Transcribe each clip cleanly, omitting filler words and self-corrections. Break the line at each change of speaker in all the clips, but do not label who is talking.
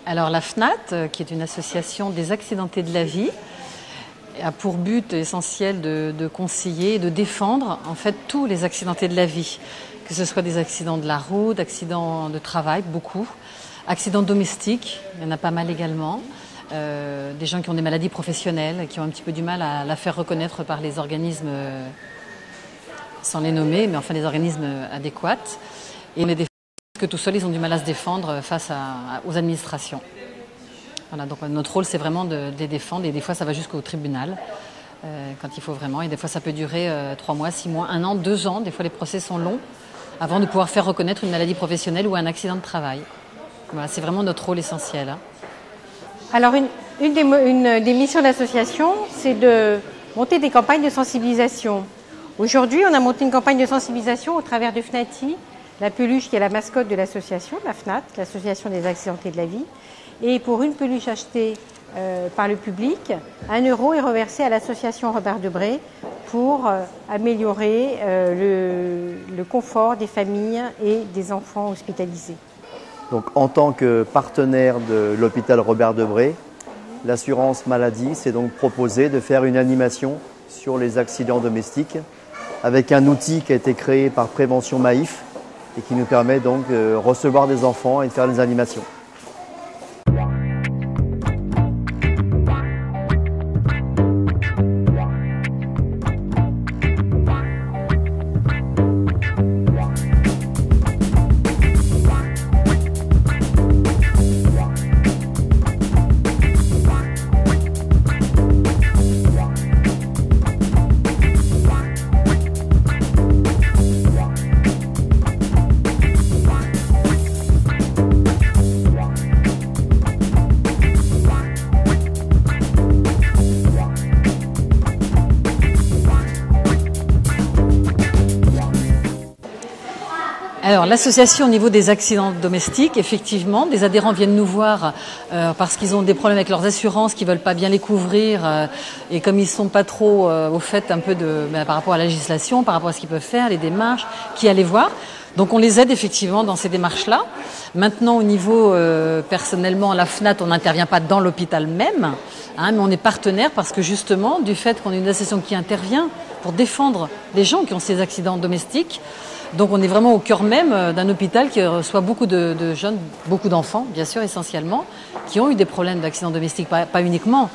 Alors la FNAT, qui est une association des accidentés de la vie, a pour but essentiel de conseiller et de défendre en fait tous les accidentés de la vie, que ce soit des accidents de la route, accidents de travail, beaucoup, accidents domestiques, il y en a pas mal également, des gens qui ont des maladies professionnelles, qui ont un petit peu du mal à la faire reconnaître par les organismes, sans les nommer, mais enfin les organismes adéquats. Et on est des que tout seuls, ils ont du mal à se défendre face aux administrations. Voilà, donc notre rôle, c'est vraiment de les défendre, et des fois, ça va jusqu'au tribunal, quand il faut vraiment. Et des fois, ça peut durer 3 mois, 6 mois, 1 an, 2 ans. Des fois, les procès sont longs avant de pouvoir faire reconnaître une maladie professionnelle ou un accident de travail. Voilà, c'est vraiment notre rôle essentiel. Hein.
Alors, une des missions de l'association, c'est de monter des campagnes de sensibilisation. Aujourd'hui, on a monté une campagne de sensibilisation au travers de FNATI, la peluche qui est la mascotte de l'association, la FNAT, l'association des accidentés de la vie. Et pour une peluche achetée par le public, 1 € est reversé à l'association Robert Debré pour améliorer le confort des familles et des enfants hospitalisés.
Donc, en tant que partenaire de l'hôpital Robert Debré, l'assurance maladie s'est donc proposé de faire une animation sur les accidents domestiques avec un outil qui a été créé par Prévention Maïf et qui nous permet donc de recevoir des enfants et de faire des animations.
Alors l'association au niveau des accidents domestiques, effectivement, des adhérents viennent nous voir parce qu'ils ont des problèmes avec leurs assurances, qu'ils veulent pas bien les couvrir et comme ils sont pas trop au fait un peu par rapport à la législation, par rapport à ce qu'ils peuvent faire, les démarches, qui aller voir. Donc on les aide effectivement dans ces démarches-là. Maintenant au niveau personnellement, la FNAT, on n'intervient pas dans l'hôpital même, mais on est partenaire parce que justement du fait qu'on est une association qui intervient pour défendre les gens qui ont ces accidents domestiques. Donc on est vraiment au cœur même d'un hôpital qui reçoit beaucoup de jeunes, beaucoup d'enfants, bien sûr, essentiellement, qui ont eu des problèmes d'accidents domestiques, pas uniquement.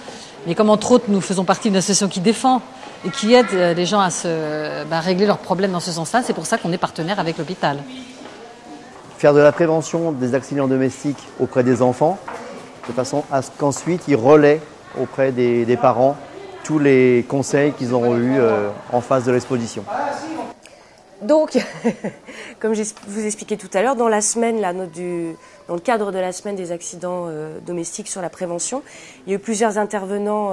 Mais comme entre autres, nous faisons partie d'une association qui défend et qui aide les gens à régler leurs problèmes dans ce sens-là, c'est pour ça qu'on est partenaire avec l'hôpital.
Faire de la prévention des accidents domestiques auprès des enfants, de façon à ce qu'ensuite ils relaient auprès des parents tous les conseils qu'ils auront eus en face de l'exposition.
Donc, comme je vous expliquais tout à l'heure, dans la semaine, là, dans le cadre de la semaine des accidents domestiques sur la prévention, il y a eu plusieurs intervenants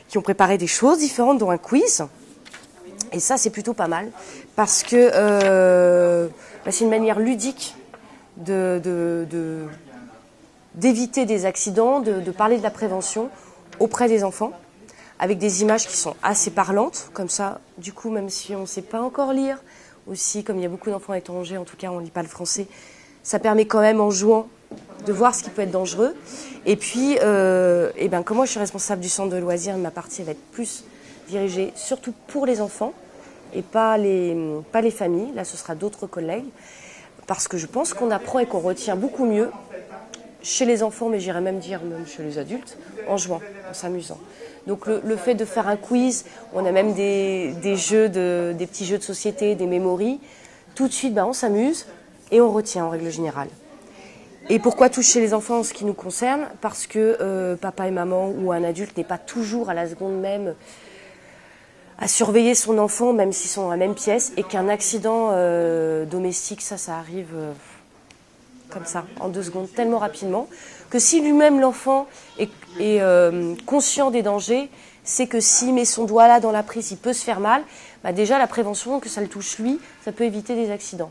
qui ont préparé des choses différentes, dont un quiz. Et ça, c'est plutôt pas mal, parce que c'est une manière ludique d'éviter des accidents, de parler de la prévention auprès des enfants, avec des images qui sont assez parlantes, comme ça, du coup, même si on ne sait pas encore lire, aussi, comme il y a beaucoup d'enfants étrangers, en tout cas, on ne lit pas le français, ça permet quand même, en jouant, de voir ce qui peut être dangereux. Et puis, comme moi, je suis responsable du centre de loisirs, ma partie va être plus dirigée, surtout pour les enfants, et pas les familles. Là, ce sera d'autres collègues, parce que je pense qu'on apprend et qu'on retient beaucoup mieux chez les enfants, mais j'irais même dire même chez les adultes, en jouant, en s'amusant. Donc le fait de faire un quiz, on a même des petits jeux de société, des mémories, tout de suite on s'amuse et on retient en règle générale. Et pourquoi toucher les enfants en ce qui nous concerne? Parce que papa et maman ou un adulte n'est pas toujours à la seconde même à surveiller son enfant, même s'ils sont dans la même pièce, et qu'un accident domestique, ça arrive comme ça, en 2 secondes, tellement rapidement, que si lui-même, l'enfant, est conscient des dangers, c'est que s'il met son doigt là dans la prise, il peut se faire mal, déjà la prévention, que ça le touche lui, ça peut éviter des accidents.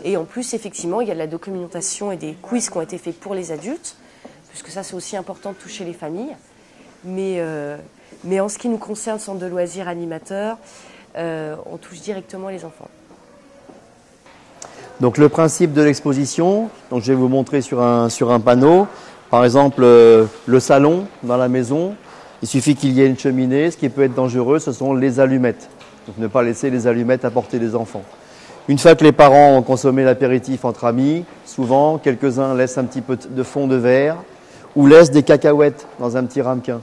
Et en plus, effectivement, il y a de la documentation et des quiz qui ont été faits pour les adultes, puisque ça, c'est aussi important de toucher les familles. Mais en ce qui nous concerne, centre de loisirs animateurs, on touche directement les enfants.
Donc le principe de l'exposition, donc je vais vous montrer sur un panneau. Par exemple, le salon dans la maison, il suffit qu'il y ait une cheminée. Ce qui peut être dangereux, ce sont les allumettes. Donc ne pas laisser les allumettes à portée des enfants. Une fois que les parents ont consommé l'apéritif entre amis, souvent quelques-uns laissent un petit peu de fond de verre ou laissent des cacahuètes dans un petit ramequin.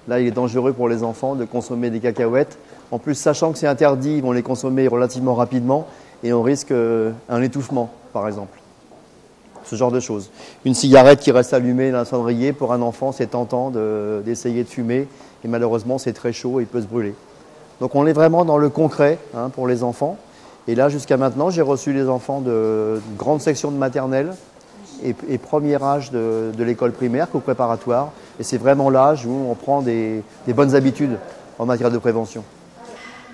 Là, il est dangereux pour les enfants de consommer des cacahuètes. En plus, sachant que c'est interdit, ils vont les consommer relativement rapidement et on risque un étouffement, par exemple. Ce genre de choses. Une cigarette qui reste allumée dans un cendrier, pour un enfant, c'est tentant d'essayer de fumer. Et malheureusement, c'est très chaud et il peut se brûler. Donc on est vraiment dans le concret pour les enfants. Et là, jusqu'à maintenant, j'ai reçu les enfants de grande section de maternelle et premier âge de l'école primaire qu'au préparatoire. Et c'est vraiment l'âge où on prend des bonnes habitudes en matière de prévention.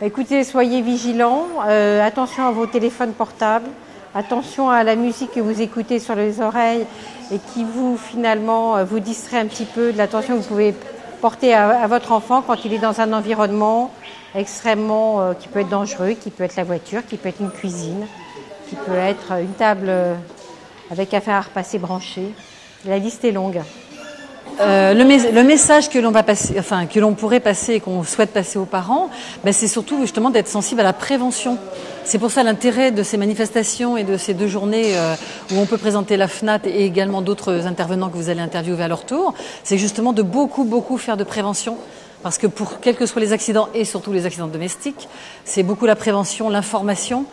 Écoutez, soyez vigilants, attention à vos téléphones portables, attention à la musique que vous écoutez sur les oreilles et qui finalement vous distrait un petit peu de l'attention que vous pouvez porter à votre enfant quand il est dans un environnement extrêmement qui peut être dangereux, qui peut être la voiture, qui peut être une cuisine, qui peut être une table avec un fer à repasser branché. La liste est longue.
Le message que l'on va passer, enfin que l'on pourrait passer et qu'on souhaite passer aux parents, c'est surtout justement d'être sensible à la prévention. C'est pour ça l'intérêt de ces manifestations et de ces 2 journées où on peut présenter la FNAT et également d'autres intervenants que vous allez interviewer à leur tour, c'est justement de beaucoup faire de prévention. Parce que pour quels que soient les accidents et surtout les accidents domestiques, c'est beaucoup la prévention, l'information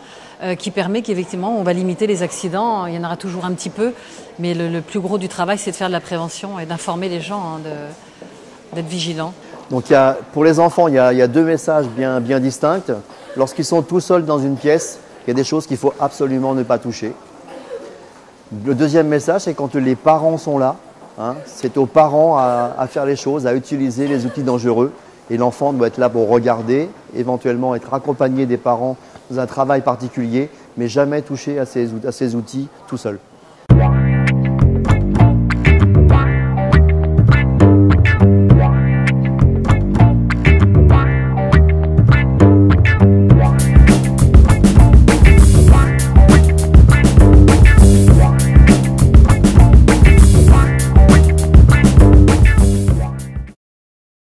qui permet qu'effectivement on va limiter les accidents. Il y en aura toujours un petit peu, mais le plus gros du travail c'est de faire de la prévention et d'informer les gens, d'être vigilants.
Donc pour les enfants, il y a 2 messages bien distincts. Lorsqu'ils sont tout seuls dans une pièce, il y a des choses qu'il faut absolument ne pas toucher. Le deuxième message, c'est quand les parents sont là. C'est aux parents à faire les choses, à utiliser les outils dangereux. Et l'enfant doit être là pour regarder, éventuellement être accompagné des parents dans un travail particulier, mais jamais toucher à ces outils tout seul.